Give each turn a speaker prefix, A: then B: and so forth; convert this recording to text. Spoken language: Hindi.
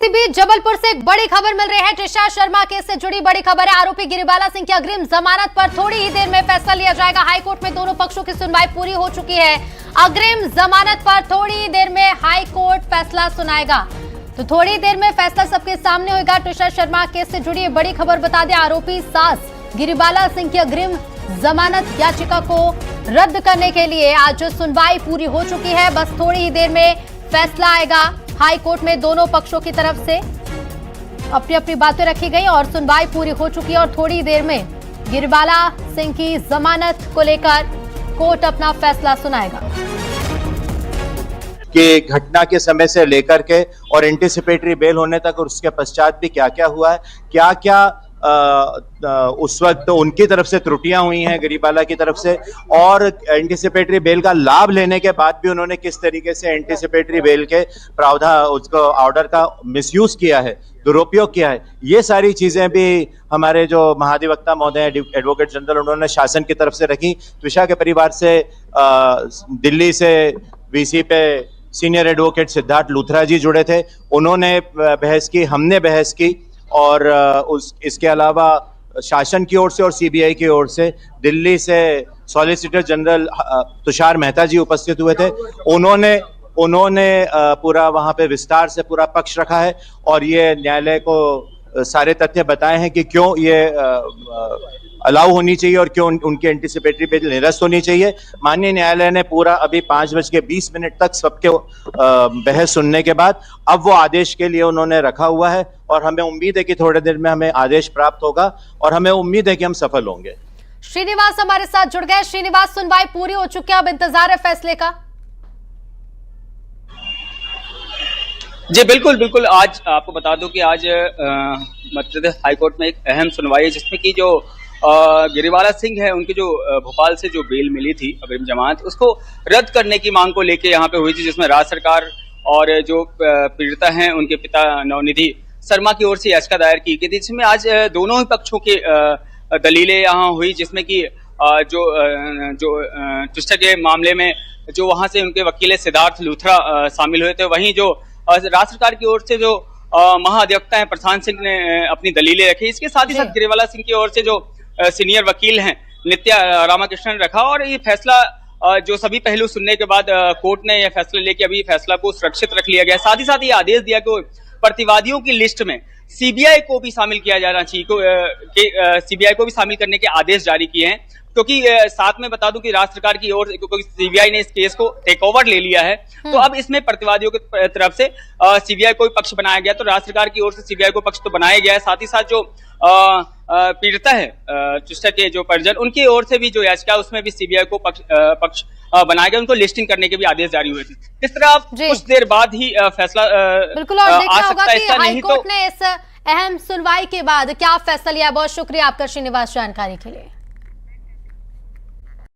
A: इसी बीच जबलपुर से एक बड़ी खबर मिल रही है। त्रिशा शर्मा केस से जुड़ी बड़ी खबर है। आरोपी गिरिबाला सिंह की अग्रिम जमानत पर थोड़ी ही देर में फैसला लिया जाएगा। हाईकोर्ट में दोनों पक्षों की सुनवाई पूरी हो चुकी है। अग्रिम जमानत पर थोड़ी ही देर में हाईकोर्ट फैसला सुनाएगा। तो थोड़ी देर में फैसला सबके सामने होगा। त्रिशा शर्मा केस से जुड़ी बड़ी खबर बता दें, आरोपी सास गिरिबाला सिंह की अग्रिम जमानत याचिका को रद्द करने के लिए आज सुनवाई पूरी हो चुकी है। बस थोड़ी ही देर में फैसला आएगा। हाई कोर्ट में दोनों पक्षों की तरफ से अपनी अपनी बातें रखी गई और सुनवाई पूरी हो चुकी है और थोड़ी देर में गिरिबाला सिंह की जमानत को लेकर कोर्ट अपना फैसला सुनाएगा।
B: कि घटना के समय से लेकर के और एंटीसिपेटरी बेल होने तक और उसके पश्चात भी क्या क्या हुआ है, क्या क्या उस वक्त उनकी तरफ से त्रुटियां हुई हैं गिरिबाला की तरफ से, और एंटीसिपेटरी बेल का लाभ लेने के बाद भी उन्होंने किस तरीके से एंटीसिपेटरी बेल के प्रावधान उसको ऑर्डर का मिसयूज किया है, दुरुपयोग किया है। ये सारी चीजें भी हमारे जो महाधिवक्ता महोदय एडवोकेट जनरल उन्होंने शासन की तरफ से रखी। त्रिशा के परिवार से दिल्ली से वीसी पे सीनियर एडवोकेट सिद्धार्थ लूथरा जी जुड़े थे, उन्होंने बहस की, हमने बहस की और इसके अलावा शासन की ओर से और सीबीआई की ओर से दिल्ली से सॉलिसिटर जनरल तुषार मेहता जी उपस्थित हुए थे। उन्होंने पूरा वहां पे विस्तार से पूरा पक्ष रखा है और ये न्यायालय को सारे तथ्य बताए हैं कि क्यों ये अलाउ होनी चाहिए और क्यों उनकी एंटीसिपेटरी बेल निरस्त होनी चाहिए। माननीय न्यायालय ने पूरा अभी 5:20 तक सबके बहस सुनने के बाद अब वो आदेश के लिए उन्होंने रखा हुआ है और हमें उम्मीद है कि थोड़ी देर में हमें आदेश प्राप्त होगा और हमें उम्मीद है कि हम सफल होंगे।
A: श्रीनिवास हमारे साथ जुड़ गए। श्रीनिवास, सुनवाई पूरी हो चुकी है, अब इंतजार है फैसले का।
C: जी बिल्कुल बिल्कुल। आज आपको बता दूं कि आज मध्य प्रदेश हाईकोर्ट में एक अहम सुनवाई है जिसमें कि जो गिरिबाला सिंह है उनकी जो भोपाल से जो बेल मिली थी अग्रिम जमानत, उसको रद्द करने की मांग को लेके यहाँ पे हुई थी, जिसमें राज्य सरकार और जो पीड़िता हैं उनके पिता नवनिधि शर्मा की ओर से याचिका दायर की गई थी, जिसमें आज दोनों ही पक्षों की दलीलें यहाँ हुई, जिसमें कि जो ट्विस्टर के मामले में जो वहां से उनके वकील सिद्धार्थ लूथरा शामिल हुए थे, वहीं जो राज्य सरकार की ओर से जो महाधिवक्ता है प्रशांत सिंह ने अपनी दलीलें रखी। इसके साथ ही साथ गिरिबाला सिंह की ओर से जो सीनियर वकील हैं नित्या रामाकृष्णन ने रखा और ये फैसला जो सभी पहलू सुनने के बाद कोर्ट ने यह फैसला लेके अभी फैसला को सुरक्षित रख लिया गया। साथ ही साथ ये आदेश दिया कि प्रतिवादियों की लिस्ट में सीबीआई को भी शामिल किया जाना चाहिए, सीबीआई को भी शामिल करने के आदेश जारी किए हैं, क्योंकि साथ में बता दूं कि राज्य सरकार की ओर क्योंकि सीबीआई ने इस केस को टेक ओवर ले लिया है, तो अब इसमें प्रतिवादियों की तरफ से सीबीआई को पक्ष बनाया गया, तो राज्य सरकार की ओर से सीबीआई को पक्ष तो बनाया गया है। साथ ही साथ जो पीड़िता है ट्विस्टर के जो परिजन, उनकी ओर से भी जो याचिका उसमें भी सीबीआई को पक्ष बनाया गया, उनको लिस्टिंग करने के भी आदेश जारी हुए थे। इस तरह कुछ देर बाद ही फैसला
A: बिल्कुल और देखना होगा कि
C: हाईकोर्ट
A: ने इस अहम सुनवाई के बाद क्या फैसला लिया। बहुत शुक्रिया आपका श्रीनिवास जानकारी के लिए।